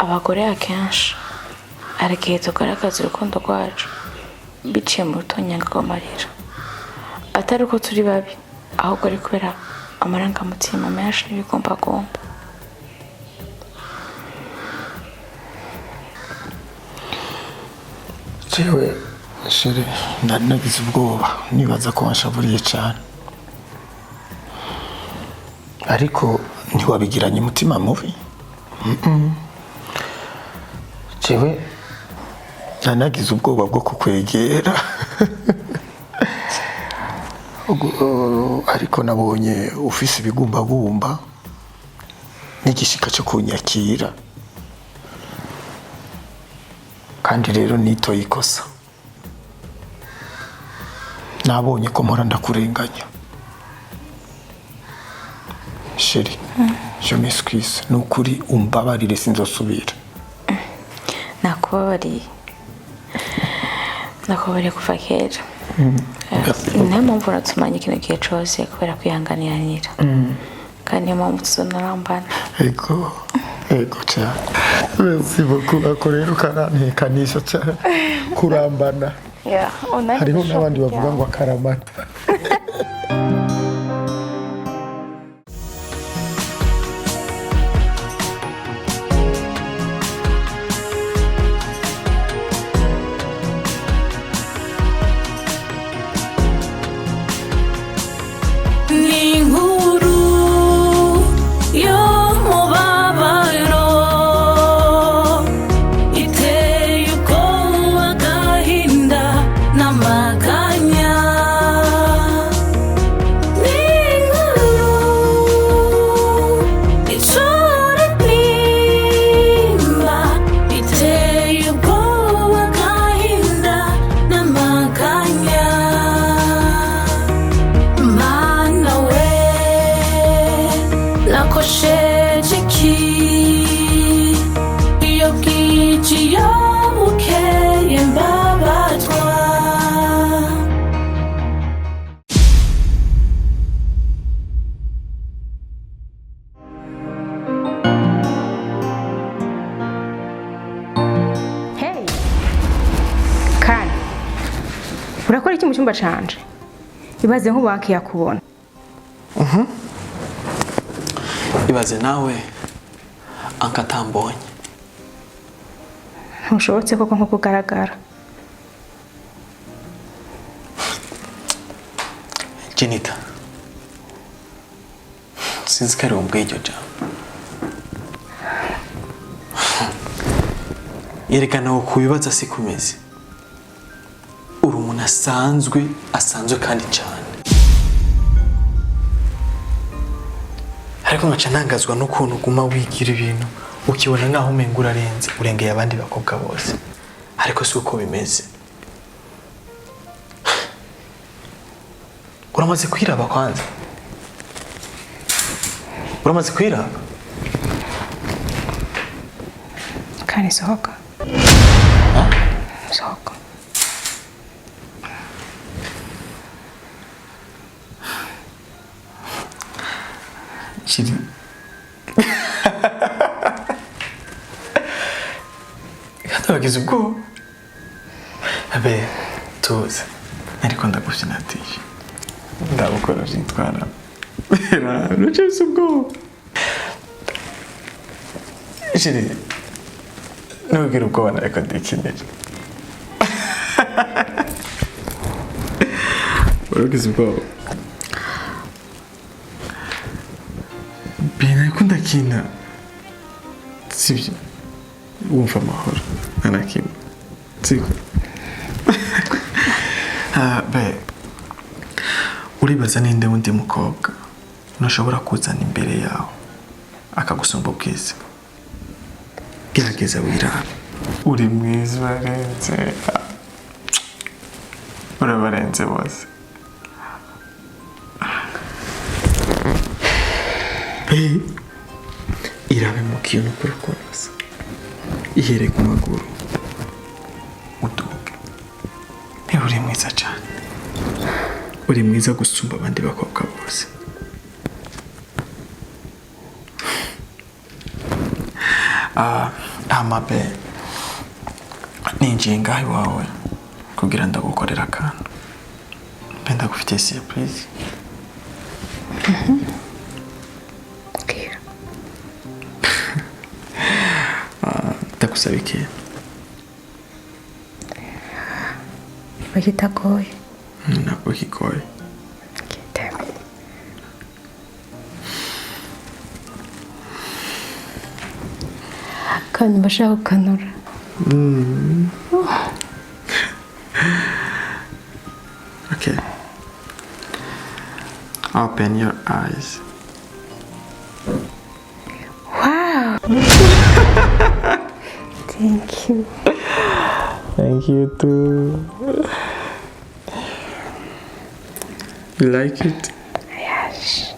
abagore akenshi hari igihe tugaragaza urukundo rwacu biciye mu rutonyanga rw'amarira, atari uko turi babi, ahubwo ari kubera amarangamutima menshi n'ibigumbagumba. jewe shere nari nagize ubwoba nibaza ko wanshavuriye cyane, ariko ntiwabigiranye umutima mubi. jewe nari nagize ubwoba bwo kukwegera ariko nabonye ufise ibigumbagumba n'igishika cyo kunyakira, kandi rero nitoye ikosa. Nabonye ko mpora ndakurenganya sheri. je m'excuse, nukuri umbabarire, sinzosubira. Nakubabariye kuva kera. Niyo mpamvu natumanye ikintu gihe cyose kubera kwihanganiranira, kandi niyo mpamvu tuzonarambana. Ego cyane. Merci beaucoup. Ako rero karanekanisha cyane kurambana. Hariho n'abandi bavuga ngo akaramata. Inkuru y'umubabaro iteye ubwoba, agahinda n'amaganya. Inkuru icura intimba, iteye ubwoba, agahinda n'amaganya. Nakosheje iki iyo bwije iyo bukeye mbabazwa. Hey Kane, urakora iki mu cyumba canje? Ibaze nk'ubanki yakubona. Ibaze nawe ankatambonye. Ntushobotse koko nko kugaragara. Jenita, sinzi ko ari umbwiye iryo jambo. Yerekana ko kubibaza si kumeze. Uri umuntu asanzwe kandi cyane. Ariko ngaca ntangazwa n'ukuntu uguma wigira ibintu ukibona nkaho umenga urarenze, urengeye abandi bakobwa bose, ariko si uko bimeze. Uramaze kwiraba kwanza? Uramaze kwiraba? Kane, sohoka. Sohoka. Chiri. Wagize ubwoba? Abe tuza, ariko ndagushinatije, ndabukora jitwara. Nucese ubwoba. Chiri, nugira ubwoba nariko ndikinira. Wagize ubwoba? Bina ariko ndakina, sibyo? Wumva amahoro anakimwe, siko? Be, uribaza ninde wundi mukobwa ntushobora kuzana imbere yawe akagusumba ubwiza? Gerageza wirabe. Uri mwiza, urarenze. Urabarenze bose. Be, irabe mu kintu kuri konasa. Ihere ku maguru uduke. Uri mwiza cyane, uri mwiza gusumba abandi bakobwa bose. amabe ninjiye ngaho iwawe kugira ndagukorera akantu mbe ndagufitiye surprise. Bwira. ndagusaba iki? Bagitagoye. ntabwo kigoye. Kiteme. Kandi mbashaka gukanura. Okay. Open your eyes. Wow. Thank you. Thank you too. You like it? Yes.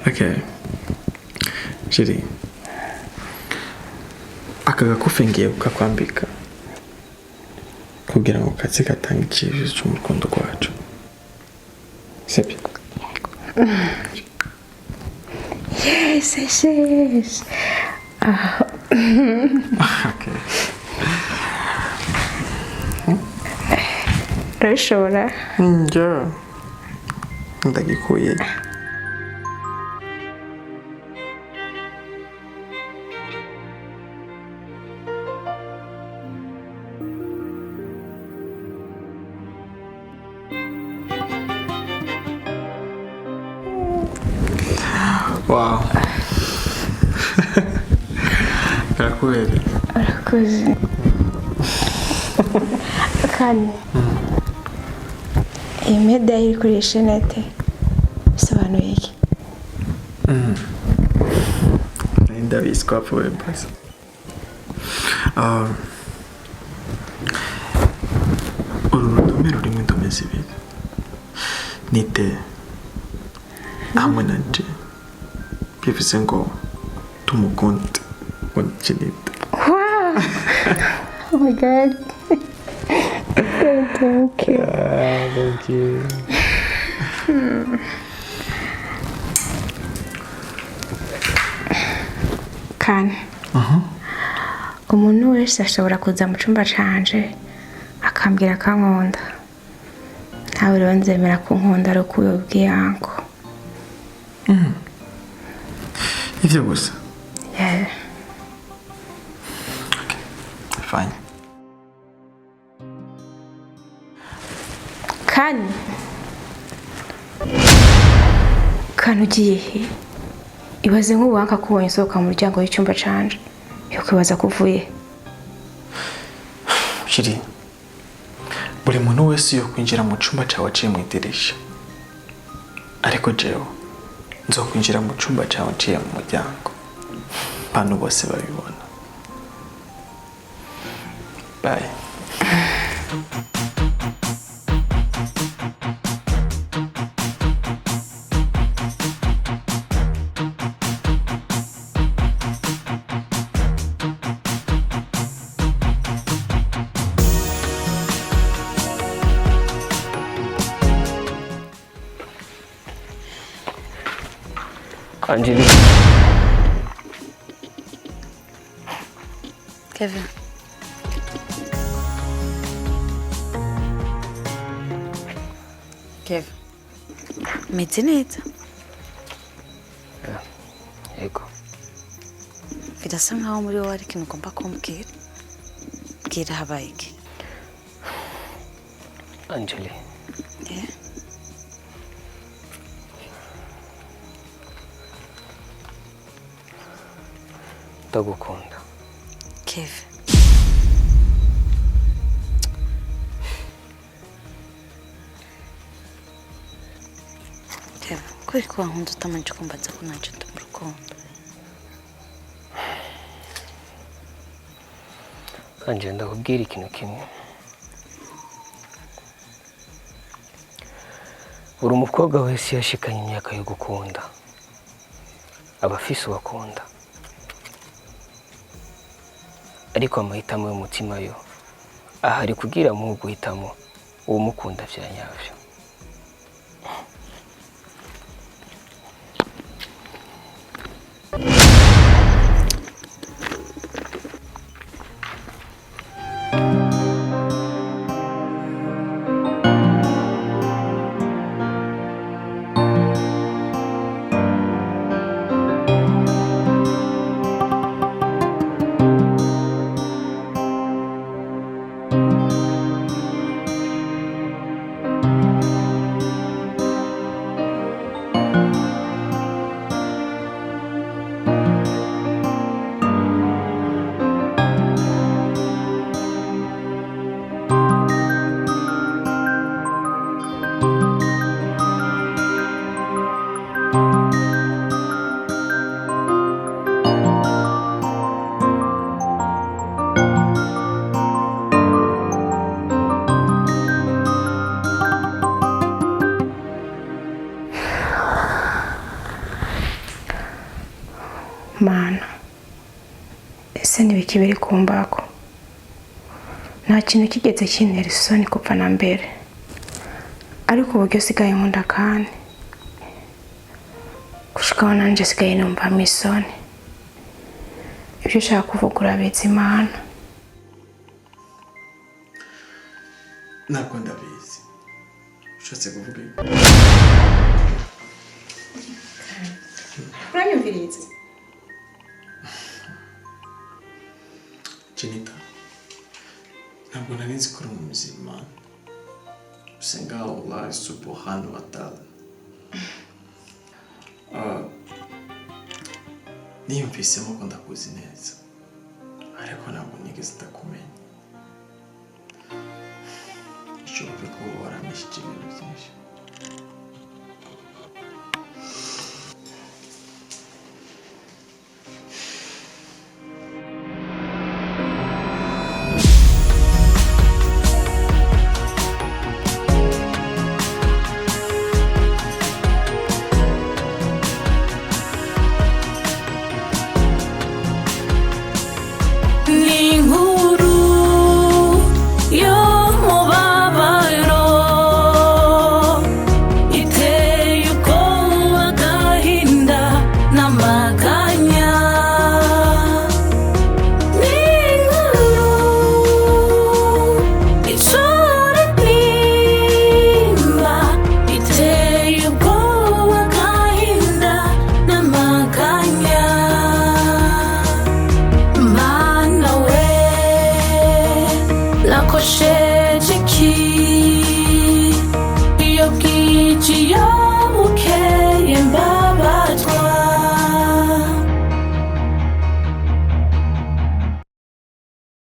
Okay. Jiri. Aka gakufe ngiye kukakwambika kugira ngo katse gatanga ikibazo cy'umurukundo rwacu. Sibyo? Yes, yes, yes. Okay. Urabishobora? Yeah. Ndagikuye. Wow. Karakubereye. Urakoze. Kandi iyi meda iri kuri shenete bisobanuye iki? Ndabizi ko wapfuye basi. Uru rudome rurimo indome zibiri. Ni te hamwe na je. Bivuze ngo tumukunde ngo nkinite. Wow. Oh my god. Thank you. Thank you. Kandi umuntu wese ashobora kuza mu cyumba canje akambwira akankunda. Ntawe rero nzemera ko nkunda ari uko uyobwiye anko. Ivyo gusa. Yeah. Fine. Kandi ugiye he? Ibaze nk'ubu wanka kubonye usohoka mu muryango w'icyumba canje. Yo kwibaza ko uvuye. Shiri. Buri muntu wese yo kwinjira mu cyumba cyawe aciye mu idirisha. Ariko jewe nzokwinjira mu cyumba cyawe aciye mu muryango. Abantu bose babibona. Bye. Angelique. Kevin. Kevin. Meze neza? Yego. Birasa nkaho muri wowe hari ikintu ugomba kumbwira. Bwira habaye iki? Angelique. Yeah. Ndagukunda. Kevin. Kevin, kubera ko wankunda utamanje kumbaza ko ntacyo ndi mu rukundo. Angelique, ndakubwira ikintu kimwe. Buri umukobwa wese yashikanye imyaka yo gukunda aba afise uwakunda, ariko amahitamo y'umutima yo ahari kugira mu guhitamo uwo mukunda vya nyavyo. ese n'ibiki biri kumbako? Nta kintu kigeze kintera isoni kupfa na mbere, ariko uburyo sigaye nkunda kandi gushikaho nanje sigaye numva isoni. Ibyo ushaka kuvuga urabizi Imana. Ntabwo ndabizi. Ushatse kuvuga iki? Uranyumviriza? Jenita, ntabwo nari nzi ko uri umuzima. Usenga Allah subhanahu wa ta'ala. Niyumvisemo ko ndakuzi neza, ariko ntabwo nigeze ndakumenya. Ishobora kuba waramishije ibintu byinshi.